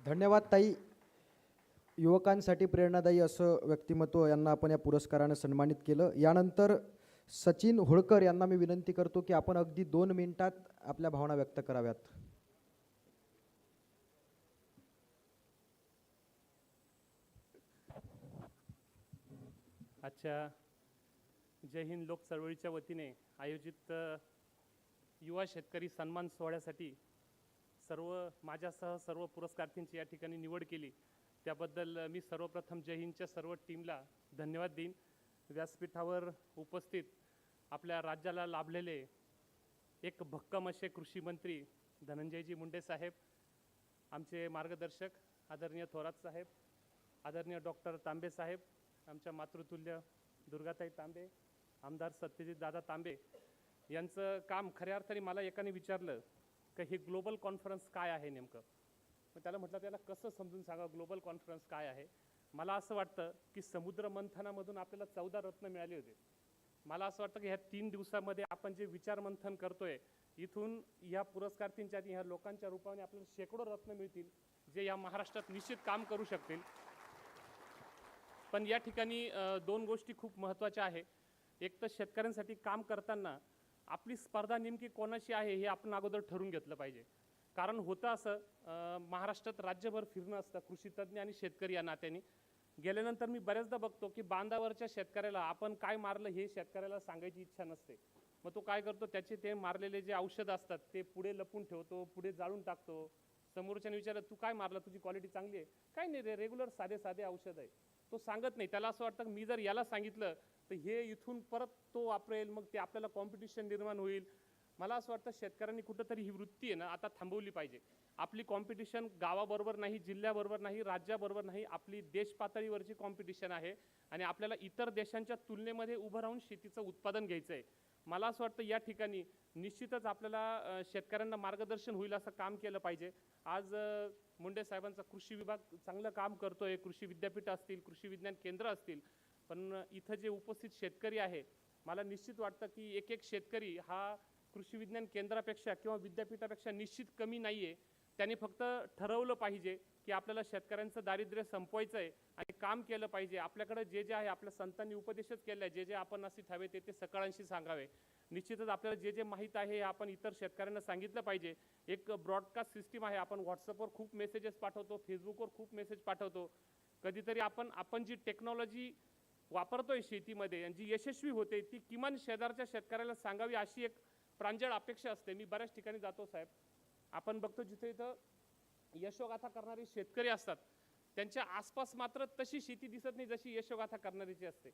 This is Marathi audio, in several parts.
धन्यवाद ताई. युवकांसाठी प्रेरणादायी असं व्यक्तिमत्व यांना आपण या पुरस्काराने सन्मानित केलं. यानंतर सचिन होळकर यांना मी विनंती करतो की आपण अगदी 2 मिनिटात आपल्या भावना व्यक्त कराव्यात. आजच्या जय हिंद लोक चळवळीच्या वतीने आयोजित युवा शेतकरी सन्मान सोहळ्यासाठी माझ्यासह सर्व पुरस्कारार्थींची या ठिकाणी निवड केली. त्याबद्दल मी सर्वप्रथम जय हिंदच्या सर्व टीमला धन्यवाद देईन. व्यासपीठावर उपस्थित आपल्या राज्याला लाभलेले एक भक्कम असे कृषी मंत्री धनंजयजी मुंडे साहेब, आमचे मार्गदर्शक आदरणीय थोरात साहेब, आदरणीय डॉक्टर तांबे साहेब, आमच्या मातृतुल्य दुर्गाताई तांबे, आमदार सत्यजित दादा तांबे यांचं काम खऱ्या अर्थाने मला एकाने विचारलं की हे ग्लोबल कॉन्फरन्स काय आहे नेमकं. मग त्याला म्हटलं त्याला कसं समजून सांगा ग्लोबल कॉन्फरन्स काय आहे. मला असं वाटतं की समुद्र मंथनामधून आपल्याला 14 रत्न मिळाले होते. मला असं वाटतं की ह्या 3 दिवसामध्ये आपण जे विचार मंथन करतोय इथून ह्या पुरस्कारार्थींच्या ह्या लोकांच्या रूपाने आपल्याला शेकडो रत्न मिळतील जे या महाराष्ट्रात निश्चित काम करू शकतील. पण या ठिकाणी 2 गोष्टी खूप महत्त्वाच्या आहे. एक तर शेतकऱ्यांसाठी काम करताना आपली स्पर्धा नेमकी कोणाशी आहे हे आपण अगोदर ठरवून घेतलं पाहिजे. कारण होतं असं महाराष्ट्रात राज्यभर फिरणं असतं कृषी तज्ज्ञ आणि शेतकरी या नात्याने. गेल्यानंतर मी बऱ्याचदा बघतो की बांधावरच्या शेतकऱ्याला आपण काय मारलं हे शेतकऱ्याला सांगायची इच्छा नसते. मग तो काय करतो, त्याचे ते मारलेले जे औषध असतात ते पुढे लपून ठेवतो, पुढे जाळून टाकतो. समोरच्याने विचारलं तू काय मारलं, तुझी क्वालिटी चांगली आहे. काय नाही रे, रेग्युलर साधे औषध आहे. तो सांगत नाही. त्याला असं वाटतं मी जर याला सांगितलं तर हे इथून परत तो वापरेल, मग ते आपल्याला कॉम्पिटिशन निर्माण होईल. मला असं वाटतं शेतकऱ्यांनी कुठंतरी ही वृत्ती आहे ना आता थांबवली पाहिजे. आपली कॉम्पिटिशन गावाबरोबर नाही, जिल्ह्याबरोबर नाही, राज्याबरोबर नाही, आपली देश पातळीवरची कॉम्पिटिशन आहे आणि आपल्याला इतर देशांच्या तुलनेमध्ये उभं राहून शेतीचं उत्पादन घ्यायचं आहे. मला असं वाटतं या ठिकाणी निश्चितच आपल्याला शेतकऱ्यांना मार्गदर्शन होईल असं काम केलं पाहिजे. आज मुंडे साहेबांचा कृषी विभाग चांगलं काम करतोय. कृषी विद्यापीठ असतील, कृषी विज्ञान केंद्र असतील, पण इथं जे उपस्थित शेतकरी आहे मला निश्चित वाटतं की एक शेतकरी हा कृषी विज्ञान केंद्रापेक्षा किंवा विद्यापीठापेक्षा निश्चित कमी नाही आहे. त्यांनी फक्त ठरवलं पाहिजे की आपल्याला शेतकऱ्यांचं दारिद्र्य संपवायचं आहे आणि काम केलं पाहिजे. आपल्याकडे जे आहे आपल्या संतांनी उपदेशच केलं आहे, जे आपण असे ठावे ते सकाळांशी सांगावे. निश्चितच आपल्याला जे आपण आहे आपण इतर शेतकऱ्यांना सांगितलं पाहिजे. एक ब्रॉडकास्ट सिस्टीम आहे. आपण व्हॉट्सअपवर खूप मेसेजेस पाठवतो, फेसबुकवर खूप मेसेज पाठवतो. कधीतरी आपण जी टेक्नॉलॉजी वापरतोय शेतीमध्ये आणि जी यशस्वी होते ती किमान शेजारच्या शेतकऱ्याला सांगावी अशी एक प्रांजळ अपेक्षा असते. मी बऱ्याच ठिकाणी जातो साहेब, आपण बघतो जिथे इथं यशोगाथा करणारे शेतकरी असतात त्यांच्या आसपास मात्र तशी शेती दिसत नाही जशी यशोगाथा करणारीची असते.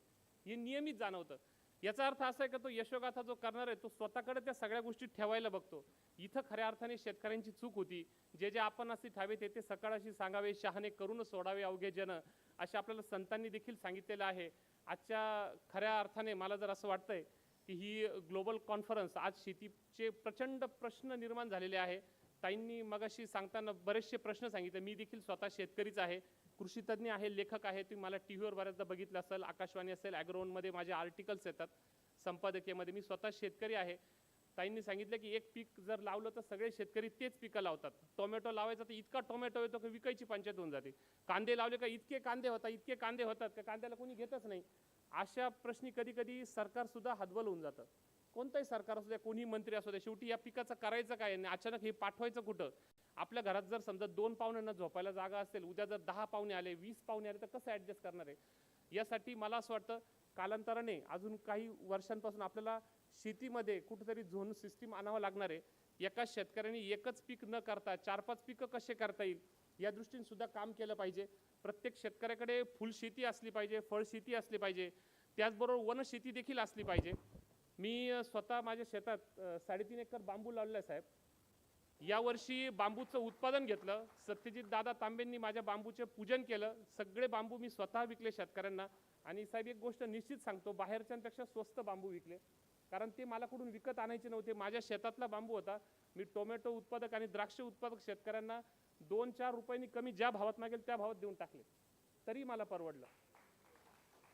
हे नियमित जाणवतं. याचा अर्थ असा आहे की तो यशोगाथा जो करणार आहे तो स्वतःकडे त्या सगळ्या गोष्टी ठेवायला बघतो. इथं खऱ्या अर्थाने शेतकऱ्यांची चूक होती. जे आपण असे ठावे ते सकाळशी सांगावे, शहाणे करून सोडावे अवघे जन, असे आपल्याला संतांनी देखील सांगितलेलं आहे. आजच्या खऱ्या अर्थाने मला जर असं वाटतंय की ही ग्लोबल कॉन्फरन्स आज शेतीचे प्रचंड प्रश्न निर्माण झालेले आहे. ताईंनी मगाशी सांगताना बरेचसे प्रश्न सांगितले. मी देखील स्वतः शेतकरीच आहे, कृषी तज्ज्ञ आहे, लेखक आहे. तुम्ही मला टीव्हीवर बऱ्याचदा बघितलं असेल, आकाशवाणी असेल, ॲग्रोवनमध्ये माझे आर्टिकल्स येतात संपादकीयमध्ये. मी स्वतः शेतकरी आहे. ताईंनी सांगितलं की एक पीक जर लावलं तर सगळे शेतकरी तेच पिकं लावतात. टोमॅटो लावायचा तर इतका टोमॅटो येतो की विकायची पंचायत होऊन जाते. कांदे लावले का इतके कांदे होतात का कांद्याला कोणी घेतच नाही. अशा प्रश्नी कधी सरकारसुद्धा हतबल होऊन जातं. कोणतंही सरकार असू द्या, कोणी मंत्री असू द्या, शेवटी या पिकाचं करायचं काय आणि अचानक हे पाठवायचं कुठं. आपल्या घरात जर समजा 2 पाहुण्यांना झोपायला जागा असेल, उद्या जर 10 पाहुणे आले, 20 पाहुणे आले तर कसं ॲडजस्ट करणार आहे. यासाठी मला असं वाटतं कालांतराने अजून काही वर्षांपासून आपल्याला शेतीमध्ये कुठेतरी झोन सिस्टीम आणावं लागणार आहे. एकाच शेतकऱ्यांनी एकच पीक न करता 4-5 पिकं कसे करता येईल या दृष्टीने सुद्धा काम केलं पाहिजे. प्रत्येक शेतकऱ्याकडे फुलशेती असली पाहिजे, फळशेती असली पाहिजे, त्याचबरोबर वनशेती देखील असली पाहिजे. मी स्वतः माझ्या शेतात 3.5 एकर बांबू लावलेला आहे साहेब. यावर्षी बांबूचं उत्पादन घेतलं. सत्यजित दादा तांबेंनी माझ्या बांबूचे पूजन केलं. सगळे बांबू मी स्वतः विकले शेतकऱ्यांना. आणि साहेब एक गोष्ट निश्चित सांगतो, बाहेरच्यांपेक्षा स्वस्त बांबू विकले. कारण ते मला कुठून विकत आणायचे नव्हते, माझ्या शेतातला बांबू होता. मी टोमॅटो उत्पादक आणि द्राक्ष उत्पादक शेतकऱ्यांना 2-4 रुपयांनी कमी ज्या भावात मागेल त्या भावात देऊन टाकले, तरी मला परवडलं.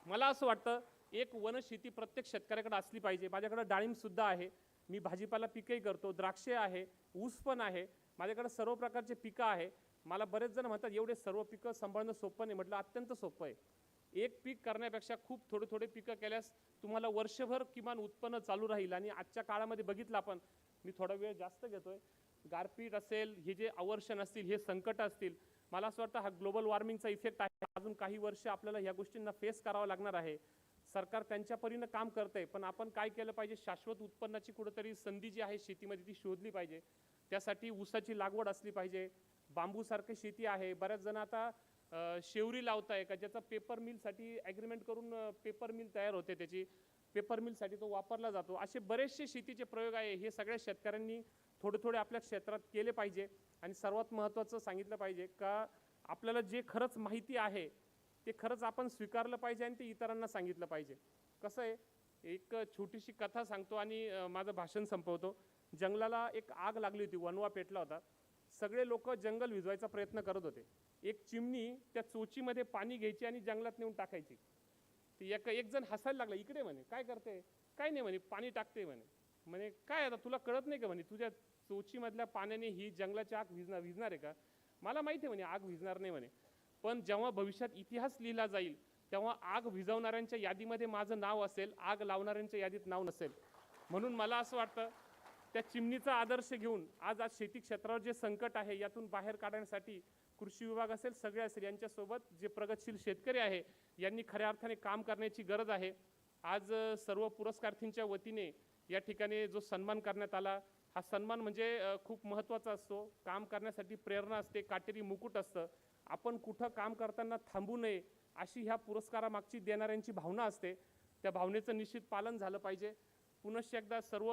मला असं वाटतं एक वनशेती प्रत्येक शेतकऱ्याकडे असली पाहिजे. माझ्याकडे डाळिंबसुद्धा आहे, मी भाजीपाला पिकंही करतो, द्राक्षे आहे, ऊस पण आहे, माझ्याकडे सर्व प्रकारचे पिकं आहे. मला बरेच जण म्हणतात एवढे सर्व पिकं सांभाळणं सोपं नाही. म्हटलं अत्यंत सोपं आहे. एक पीक करण्यापेक्षा खूप थोडे थोडे पिकं केल्यास तुम्हाला वर्षभर किमान उत्पन्न चालू राहील. आणि आजच्या काळामध्ये बघितलं आपण, मी थोडा वेळ जास्त घेतोय, गारपीट असेल, हे जे अवर्षण असतील, हे संकट असतील, मला असं वाटतं हा ग्लोबल वॉर्मिंगचा इफेक्ट आहे. अजून काही वर्ष आपल्याला ह्या गोष्टींना फेस करावं लागणार आहे. सरकार त्यांच्या परीनं काम करतंय, पण आपण काय केलं पाहिजे, शाश्वत उत्पन्नाची कुठेतरी संधी जी आहे शेतीमध्ये ती शोधली पाहिजे. त्यासाठी ऊसाची लागवड असली पाहिजे, बांबूसारखी शेती आहे. बऱ्याच जण आता शेवरी लावताय का, ज्याचा पेपर मिलसाठी ॲग्रीमेंट करून पेपर मिल तयार होते, त्याची पेपर मिलसाठी तो वापरला जातो. असे बरेचसे शेतीचे प्रयोग आहे, हे सगळ्या शेतकऱ्यांनी थोडे थोडे आपल्या क्षेत्रात केले पाहिजे. आणि सर्वात महत्त्वाचं सांगितलं पाहिजे का, आपल्याला जे खरंच माहिती आहे ते खरंच आपण स्वीकारलं पाहिजे आणि ते इतरांना सांगितलं पाहिजे. कसं आहे, एक छोटीशी कथा सांगतो आणि माझं भाषण संपवतो. जंगलाला एक आग लागली होती, वणवा पेटला होता. सगळे लोक जंगल विझवायचा प्रयत्न करत होते. एक चिमणी त्या चोचीमध्ये पाणी घ्यायची आणि जंगलात नेऊन टाकायची. ती एक जण हसायला लागला, इकडे म्हणे, काय करते? काय नाही म्हणे, पाणी टाकते म्हणे. म्हणे काय आता तुला कळत नाही का म्हणे, तुझ्या चोचीमधल्या पाण्याने ही जंगलाची आग विझणार आहे का? मला माहिती आहे म्हणे आग विझणार नाही म्हणे, पण जेव्हा भविष्यात इतिहास लिहिला जाईल तेव्हा आग विझवणाऱ्यांच्या यादीमध्ये माझं नाव असेल, आग लावणाऱ्यांच्या यादीत नाव नसेल. म्हणून मला असं वाटतं त्या चिमणीचा आदर्श घेऊन आज शेती क्षेत्रावर जे संकट आहे यातून बाहेर काढण्यासाठी कृषी विभाग असेल, सगळे असेल, यांच्यासोबत जे प्रगतशील शेतकरी आहे यांनी खऱ्या अर्थाने काम करण्याची गरज आहे. आज सर्व पुरस्कारार्थींच्या वतीने या ठिकाणी जो सन्मान करण्यात आला, हा सन्मान म्हणजे खूप महत्त्वाचा असतो. काम करण्यासाठी प्रेरणा असते, काटेरी मुकुट असतं. आपण कुठं काम करताना थांबू नये अशी ह्या पुरस्कारामागची देणाऱ्यांची भावना असते. त्या भावनेचं निश्चित पालन झालं पाहिजे. पुनश्च एकदा सर्व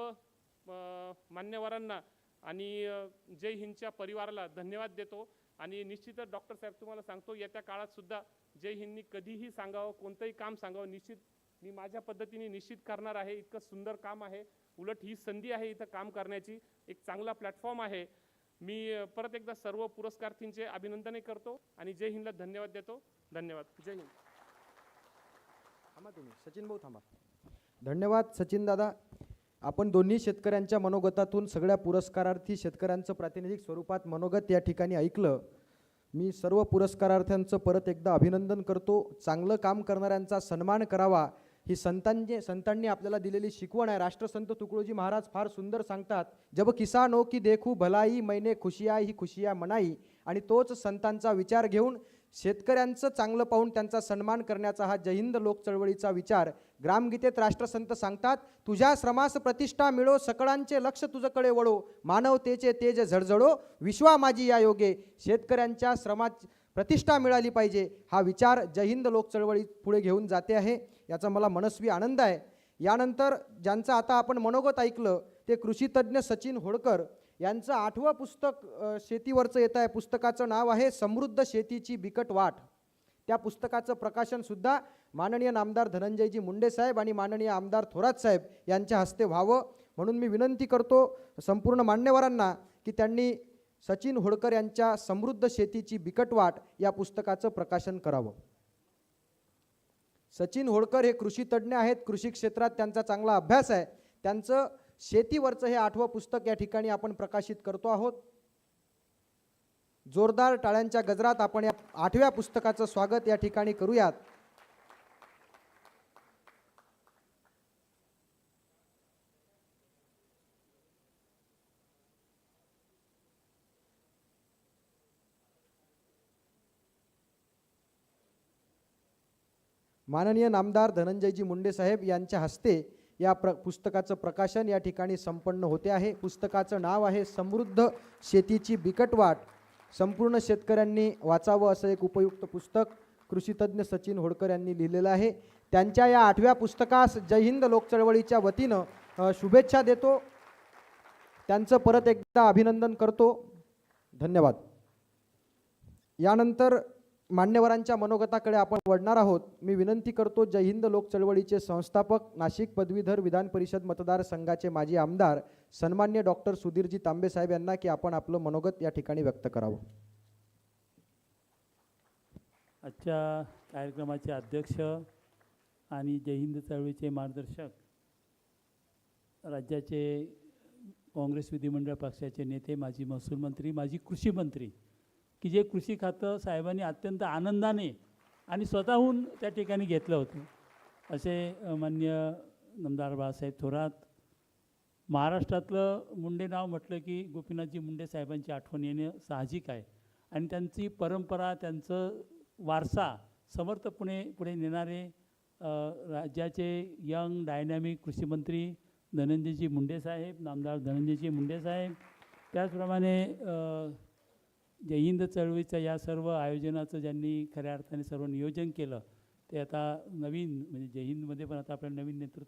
मान्यवरांना आणि जय हिंदच्या परिवाराला धन्यवाद देतो. आणि निश्चितच डॉक्टर साहेब तुम्हाला सांगतो, येत्या काळात सुद्धा जय हिंदनी कधीही सांगावं, कोणतंही काम सांगावं, निश्चित मी माझ्या पद्धतीने निश्चित करणार आहे. इतकं सुंदर काम आहे, उलट ही संधी आहे इथं काम करण्याची, एक चांगला प्लॅटफॉर्म आहे. मी परत एकदा सर्व पुरस्कारार्थींचे अभिनंदनही करतो आणि जय हिंदला धन्यवाद देतो. धन्यवाद. जय हिंद. थांबा तुम्ही, सचिन भाऊ थांबा. धन्यवाद सचिन दादा. आपण दोन्ही शेतकऱ्यांच्या मनोगतातून सगळ्या पुरस्कारार्थी शेतकऱ्यांचं प्रातिनिधिक स्वरूपात मनोगत या ठिकाणी ऐकलं. मी सर्व पुरस्कारार्थ्यांचं परत एकदा अभिनंदन करतो. चांगलं काम करणाऱ्यांचा सन्मान करावा ही संतांनी आपल्याला दिलेली शिकवण आहे. राष्ट्रसंत तुकडोजी महाराज फार सुंदर सांगतात, जब किसानो की देखू भलाई मैंने खुशिया ही खुशिया मनाई. आणि तोच संतांचा विचार घेऊन शेतकऱ्यांचं चांगलं पाहून त्यांचा सन्मान करण्याचा हा जय हिंद लोक चळवळीचा विचार. ग्रामगीतेत राष्ट्रसंत सांगतात, तुझ्या श्रमास प्रतिष्ठा मिळो, सकळांचे लक्ष तुझकडे वळो, मानवतेचे तेज झळझळो, विश्वा माझी या योगे. शेतकऱ्यांच्या श्रमात प्रतिष्ठा मिळाली पाहिजे हा विचार जय हिंद लोक चळवळी पुढे घेऊन जाते आहे, याचा मला मनस्वी आनंद आहे. यानंतर ज्यांचं आता आपण मनोगत ऐकलं ते कृषीतज्ञ सचिन होळकर यांचं 8वं पुस्तक शेतीवरचं येत आहे. पुस्तकाचं नाव आहे समृद्ध शेतीची बिकट वाट. त्या पुस्तकाचं प्रकाशनसुद्धा माननीय नामदार धनंजयजी मुंडे साहेब आणि माननीय आमदार थोरात साहेब यांच्या हस्ते व्हावं, म्हणून मी विनंती करतो संपूर्ण मान्यवरांना की त्यांनी सचिन होळकर यांच्या समृद्ध शेतीची बिकट वाट या पुस्तकाचं प्रकाशन करावं. सचिन होळकर हे कृषी तज्ज्ञ आहेत, कृषी क्षेत्रात त्यांचा चांगला अभ्यास आहे. त्यांचं शेतीवरचं हे 8वं पुस्तक या ठिकाणी आपण प्रकाशित करतो आहोत. जोरदार टाळ्यांच्या गजरात आपण या 8व्या पुस्तकाचं स्वागत या ठिकाणी करूयात. माननीय नामदार धनंजयजी मुंडे साहेब यांच्या हस्ते या पुस्तकाचं प्रकाशन या ठिकाणी संपन्न होते आहे. पुस्तकाचं नाव आहे समृद्ध शेतीची बिकट वाट. संपूर्ण शेतकऱ्यांनी वाचावं असं एक उपयुक्त पुस्तक कृषीतज्ञ सचिन होळकर यांनी लिहिलेलं आहे. त्यांच्या या 8व्या पुस्तकास जय हिंद लोक चळवळीच्या वतीनं शुभेच्छा देतो. त्यांचं परत एकदा अभिनंदन करतो. धन्यवाद. यानंतर मान्यवरांच्या मनोगताकडे आपण वळणार आहोत. मी विनंती करतो जय हिंद लोक चळवळीचे संस्थापक, नाशिक पदवीधर विधान परिषद मतदारसंघाचे माजी आमदार सन्मान्य डॉक्टर सुधीरजी तांबे साहेब यांना की आपण आपलं मनोगत या ठिकाणी व्यक्त करावं. आजच्या कार्यक्रमाचे अध्यक्ष आणि जय हिंद चळवळीचे मार्गदर्शक, राज्याचे काँग्रेस विधिमंडळ पक्षाचे नेते, माजी महसूल मंत्री, माजी कृषी मंत्री की जे कृषी खातं साहेबांनी अत्यंत आनंदाने आणि स्वतःहून त्या ठिकाणी घेतलं होतं. असे माननीय नामदार बाळासाहेब थोरात. महाराष्ट्रातलं मुंडे नाव म्हटलं की गोपीनाथजी मुंडे साहेबांची आठवण येणं साहजिक आहे आणि त्यांची परंपरा, त्यांचं वारसा समर्थपणे पुढे नेणारे राज्याचे यंग डायनॅमिक कृषीमंत्री धनंजयजी मुंडे साहेब, नामदार धनंजयजी मुंडे साहेब. त्याचप्रमाणे जय हिंद चळवळीच्या या सर्व आयोजनाचं ज्यांनी खऱ्या अर्थाने सर्व नियोजन केलं ते आता नवीन म्हणजे जय हिंदमध्ये पण आता आपल्याला नवीन नेतृत्व